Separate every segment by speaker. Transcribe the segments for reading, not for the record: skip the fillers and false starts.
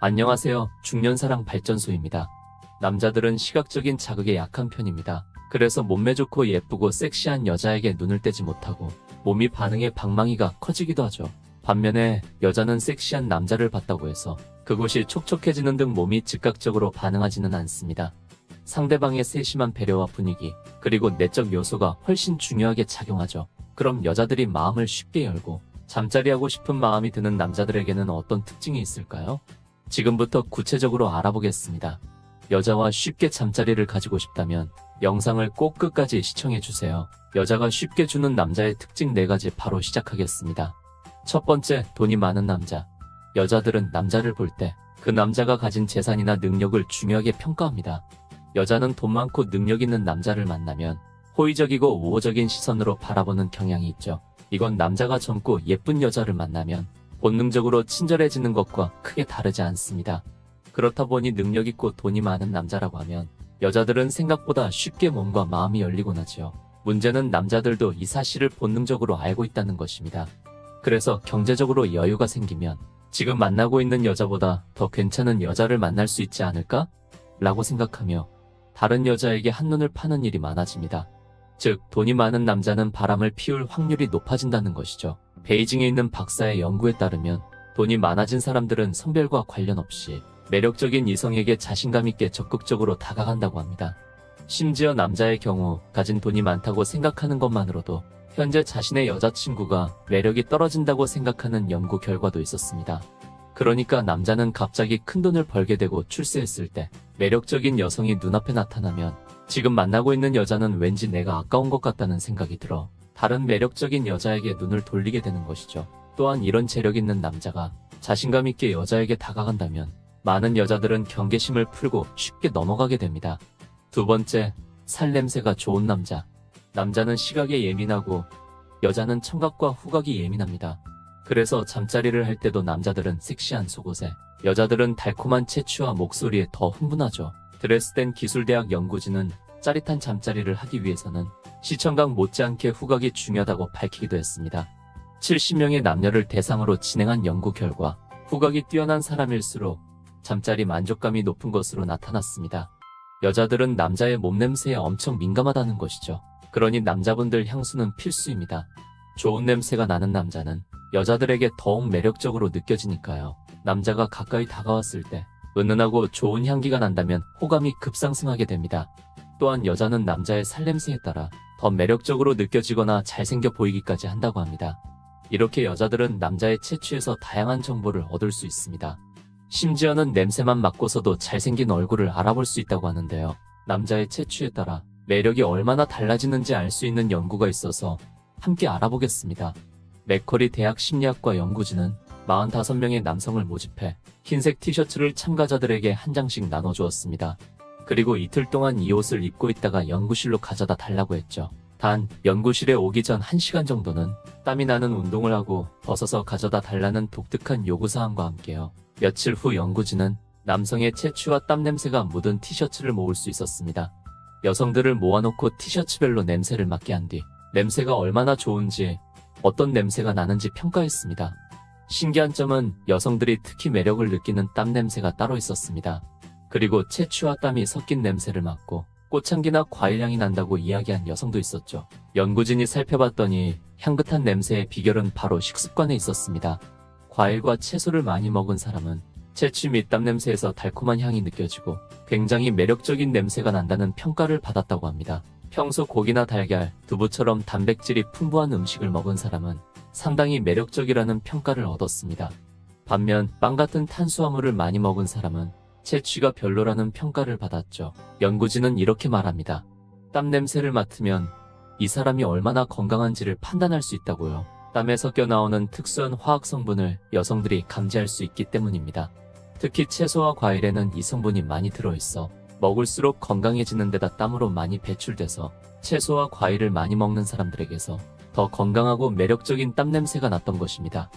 Speaker 1: 안녕하세요. 중년사랑 발전소입니다. 남자들은 시각적인 자극에 약한 편입니다. 그래서 몸매 좋고 예쁘고 섹시한 여자에게 눈을 떼지 못하고 몸이 반응의 방망이가 커지기도 하죠. 반면에 여자는 섹시한 남자를 봤다고 해서 그곳이 촉촉해지는 등 몸이 즉각적으로 반응하지는 않습니다. 상대방의 세심한 배려와 분위기, 그리고 내적 요소가 훨씬 중요하게 작용하죠. 그럼 여자들이 마음을 쉽게 열고 잠자리하고 싶은 마음이 드는 남자들에게는 어떤 특징이 있을까요? 지금부터 구체적으로 알아보겠습니다. 여자와 쉽게 잠자리를 가지고 싶다면 영상을 꼭 끝까지 시청해주세요. 여자가 쉽게 주는 남자의 특징 4가지 바로 시작하겠습니다. 첫 번째, 돈이 많은 남자. 여자들은 남자를 볼 때 그 남자가 가진 재산이나 능력을 중요하게 평가합니다. 여자는 돈 많고 능력 있는 남자를 만나면 호의적이고 우호적인 시선으로 바라보는 경향이 있죠. 이건 남자가 젊고 예쁜 여자를 만나면 본능적으로 친절해지는 것과 크게 다르지 않습니다. 그렇다 보니 능력 있고 돈이 많은 남자라고 하면 여자들은 생각보다 쉽게 몸과 마음이 열리곤 하지요. 문제는 남자들도 이 사실을 본능적으로 알고 있다는 것입니다. 그래서 경제적으로 여유가 생기면 지금 만나고 있는 여자보다 더 괜찮은 여자를 만날 수 있지 않을까? 라고 생각하며 다른 여자에게 한눈을 파는 일이 많아집니다. 즉, 돈이 많은 남자는 바람을 피울 확률이 높아진다는 것이죠. 베이징에 있는 박사의 연구에 따르면 돈이 많아진 사람들은 성별과 관련 없이 매력적인 이성에게 자신감 있게 적극적으로 다가간다고 합니다. 심지어 남자의 경우 가진 돈이 많다고 생각하는 것만으로도 현재 자신의 여자친구가 매력이 떨어진다고 생각하는 연구 결과도 있었습니다. 그러니까 남자는 갑자기 큰돈을 벌게 되고 출세했을 때 매력적인 여성이 눈앞에 나타나면 지금 만나고 있는 여자는 왠지 내가 아까운 것 같다는 생각이 들어 다른 매력적인 여자에게 눈을 돌리게 되는 것이죠. 또한 이런 재력 있는 남자가 자신감 있게 여자에게 다가간다면 많은 여자들은 경계심을 풀고 쉽게 넘어가게 됩니다. 두 번째, 살냄새가 좋은 남자. 남자는 시각에 예민하고 여자는 청각과 후각이 예민합니다. 그래서 잠자리를 할 때도 남자들은 섹시한 속옷에 여자들은 달콤한 채취와 목소리에 더 흥분하죠. 드레스덴 기술대학 연구진은 짜릿한 잠자리를 하기 위해서는 시청각 못지않게 후각이 중요하다고 밝히기도 했습니다. 70명의 남녀를 대상으로 진행한 연구 결과 후각이 뛰어난 사람일수록 잠자리 만족감이 높은 것으로 나타났습니다. 여자들은 남자의 몸냄새에 엄청 민감하다는 것이죠. 그러니 남자분들 향수는 필수입니다. 좋은 냄새가 나는 남자는 여자들에게 더욱 매력적으로 느껴지니까요. 남자가 가까이 다가왔을 때 은은하고 좋은 향기가 난다면 호감이 급상승하게 됩니다. 또한 여자는 남자의 살냄새에 따라 더 매력적으로 느껴지거나 잘생겨 보이기까지 한다고 합니다. 이렇게 여자들은 남자의 채취에서 다양한 정보를 얻을 수 있습니다. 심지어는 냄새만 맡고서도 잘생긴 얼굴을 알아볼 수 있다고 하는데요. 남자의 채취에 따라 매력이 얼마나 달라지는지 알 수 있는 연구가 있어서 함께 알아보겠습니다. 맥쿼리 대학 심리학과 연구진은 45명의 남성을 모집해 흰색 티셔츠를 참가자들에게 한 장씩 나눠주었습니다. 그리고 이틀 동안 이 옷을 입고 있다가 연구실로 가져다 달라고 했죠. 단, 연구실에 오기 전 1시간 정도는 땀이 나는 운동을 하고 벗어서 가져다 달라는 독특한 요구사항과 함께요. 며칠 후 연구진은 남성의 채취와 땀 냄새가 묻은 티셔츠를 모을 수 있었습니다. 여성들을 모아놓고 티셔츠별로 냄새를 맡게 한 뒤 냄새가 얼마나 좋은지, 어떤 냄새가 나는지 평가했습니다. 신기한 점은 여성들이 특히 매력을 느끼는 땀 냄새가 따로 있었습니다. 그리고 채취와 땀이 섞인 냄새를 맡고 꽃향기나 과일향이 난다고 이야기한 여성도 있었죠. 연구진이 살펴봤더니 향긋한 냄새의 비결은 바로 식습관에 있었습니다. 과일과 채소를 많이 먹은 사람은 채취 및 땀 냄새에서 달콤한 향이 느껴지고 굉장히 매력적인 냄새가 난다는 평가를 받았다고 합니다. 평소 고기나 달걀, 두부처럼 단백질이 풍부한 음식을 먹은 사람은 상당히 매력적이라는 평가를 얻었습니다. 반면 빵 같은 탄수화물을 많이 먹은 사람은 채취가 별로라는 평가를 받았죠. 연구진은 이렇게 말합니다. 땀 냄새를 맡으면 이 사람이 얼마나 건강한지를 판단할 수 있다고요. 땀에 섞여 나오는 특수한 화학 성분을 여성들이 감지할 수 있기 때문입니다. 특히 채소와 과일에는 이 성분이 많이 들어있어 먹을수록 건강해지는 데다 땀으로 많이 배출돼서 채소와 과일을 많이 먹는 사람들에게서 더 건강하고 매력적인 땀 냄새가 났던 것입니다.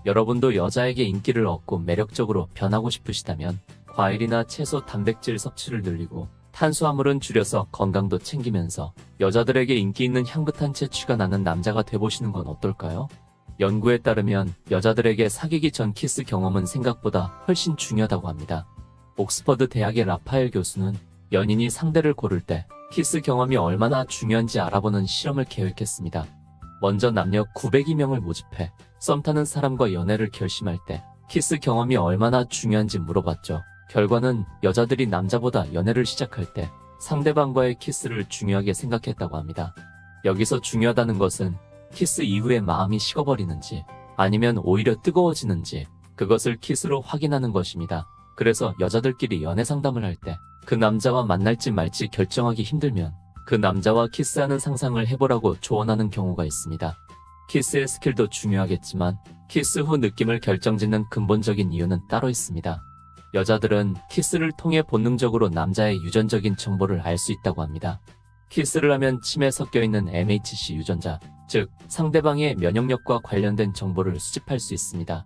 Speaker 1: 여러분도 여자에게 인기를 얻고 매력적으로 변하고 싶으시다면 과일이나 채소 단백질 섭취를 늘리고 탄수화물은 줄여서 건강도 챙기면서 여자들에게 인기 있는 향긋한 채취가 나는 남자가 돼보시는 건 어떨까요? 연구에 따르면 여자들에게 사귀기 전 키스 경험은 생각보다 훨씬 중요하다고 합니다. 옥스퍼드 대학의 라파엘 교수는 연인이 상대를 고를 때 키스 경험이 얼마나 중요한지 알아보는 실험을 계획했습니다. 먼저 남녀 902명을 모집해 썸 타는 사람과 연애를 결심할 때 키스 경험이 얼마나 중요한지 물어봤죠. 결과는 여자들이 남자보다 연애를 시작할 때 상대방과의 키스를 중요하게 생각했다고 합니다. 여기서 중요하다는 것은 키스 이후에 마음이 식어버리는지 아니면 오히려 뜨거워지는지 그것을 키스로 확인하는 것입니다. 그래서 여자들끼리 연애 상담을 할 때 그 남자와 만날지 말지 결정하기 힘들면 그 남자와 키스하는 상상을 해보라고 조언하는 경우가 있습니다. 키스의 스킬도 중요하겠지만 키스 후 느낌을 결정짓는 근본적인 이유는 따로 있습니다. 여자들은 키스를 통해 본능적으로 남자의 유전적인 정보를 알 수 있다고 합니다. 키스를 하면 침에 섞여있는 MHC 유전자, 즉 상대방의 면역력과 관련된 정보를 수집할 수 있습니다.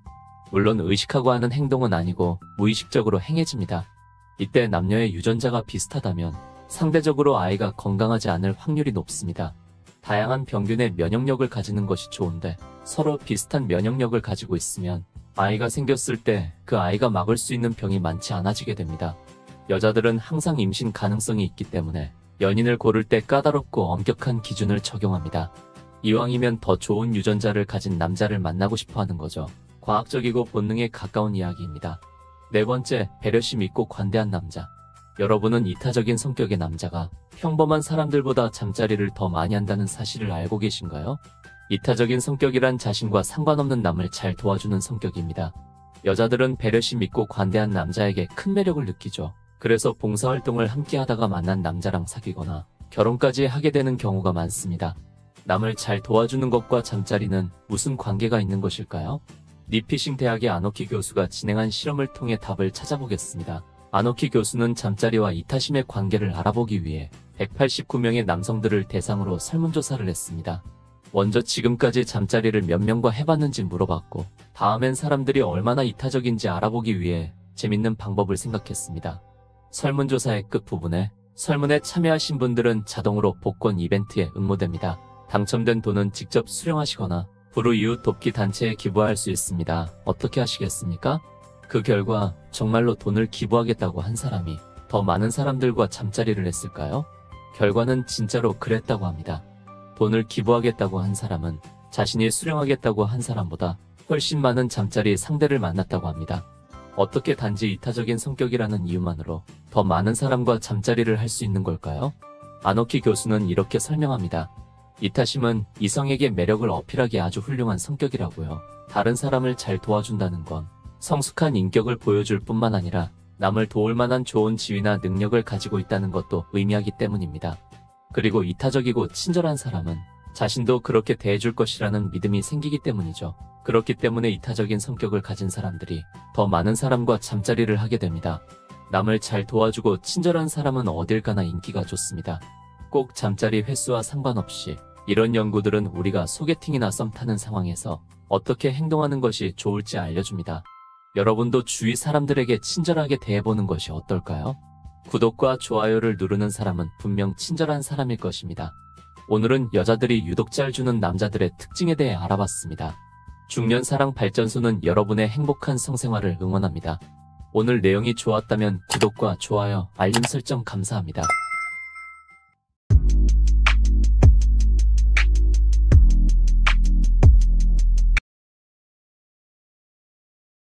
Speaker 1: 물론 의식하고 하는 행동은 아니고 무의식적으로 행해집니다. 이때 남녀의 유전자가 비슷하다면 상대적으로 아이가 건강하지 않을 확률이 높습니다. 다양한 병균의 면역력을 가지는 것이 좋은데 서로 비슷한 면역력을 가지고 있으면 아이가 생겼을 때 그 아이가 막을 수 있는 병이 많지 않아지게 됩니다. 여자들은 항상 임신 가능성이 있기 때문에 연인을 고를 때 까다롭고 엄격한 기준을 적용합니다. 이왕이면 더 좋은 유전자를 가진 남자를 만나고 싶어 하는 거죠. 과학적이고 본능에 가까운 이야기입니다. 네 번째, 배려심 있고 관대한 남자. 여러분은 이타적인 성격의 남자가 평범한 사람들보다 잠자리를 더 많이 한다는 사실을 알고 계신가요? 이타적인 성격이란 자신과 상관없는 남을 잘 도와주는 성격입니다. 여자들은 배려심 있고 관대한 남자에게 큰 매력을 느끼죠. 그래서 봉사활동을 함께 하다가 만난 남자랑 사귀거나 결혼까지 하게 되는 경우가 많습니다. 남을 잘 도와주는 것과 잠자리는 무슨 관계가 있는 것일까요? 니피싱 대학의 아노키 교수가 진행한 실험을 통해 답을 찾아보겠습니다. 아노키 교수는 잠자리와 이타심의 관계를 알아보기 위해 189명의 남성들을 대상으로 설문조사를 했습니다. 먼저 지금까지 잠자리를 몇 명과 해봤는지 물어봤고 다음엔 사람들이 얼마나 이타적인지 알아보기 위해 재밌는 방법을 생각했습니다. 설문조사의 끝부분에 설문에 참여하신 분들은 자동으로 복권 이벤트에 응모됩니다. 당첨된 돈은 직접 수령하시거나 불우이웃 돕기 단체에 기부할 수 있습니다. 어떻게 하시겠습니까? 그 결과 정말로 돈을 기부하겠다고 한 사람이 더 많은 사람들과 잠자리를 했을까요? 결과는 진짜로 그랬다고 합니다. 돈을 기부하겠다고 한 사람은 자신이 수령하겠다고 한 사람보다 훨씬 많은 잠자리 상대를 만났다고 합니다. 어떻게 단지 이타적인 성격이라는 이유만으로 더 많은 사람과 잠자리를 할 수 있는 걸까요? 아노키 교수는 이렇게 설명합니다. 이타심은 이성에게 매력을 어필하기 아주 훌륭한 성격이라고요. 다른 사람을 잘 도와준다는 건 성숙한 인격을 보여줄 뿐만 아니라 남을 도울 만한 좋은 지위나 능력을 가지고 있다는 것도 의미하기 때문입니다. 그리고 이타적이고 친절한 사람은 자신도 그렇게 대해줄 것이라는 믿음이 생기기 때문이죠. 그렇기 때문에 이타적인 성격을 가진 사람들이 더 많은 사람과 잠자리를 하게 됩니다. 남을 잘 도와주고 친절한 사람은 어딜 가나 인기가 좋습니다. 꼭 잠자리 횟수와 상관없이 이런 연구들은 우리가 소개팅이나 썸 타는 상황에서 어떻게 행동하는 것이 좋을지 알려줍니다. 여러분도 주위 사람들에게 친절하게 대해보는 것이 어떨까요? 구독과 좋아요를 누르는 사람은 분명 친절한 사람일 것입니다. 오늘은 여자들이 유독 잘 주는 남자들의 특징에 대해 알아봤습니다. 중년사랑 발전소는 여러분의 행복한 성생활을 응원합니다. 오늘 내용이 좋았다면 구독과 좋아요, 알림 설정 감사합니다.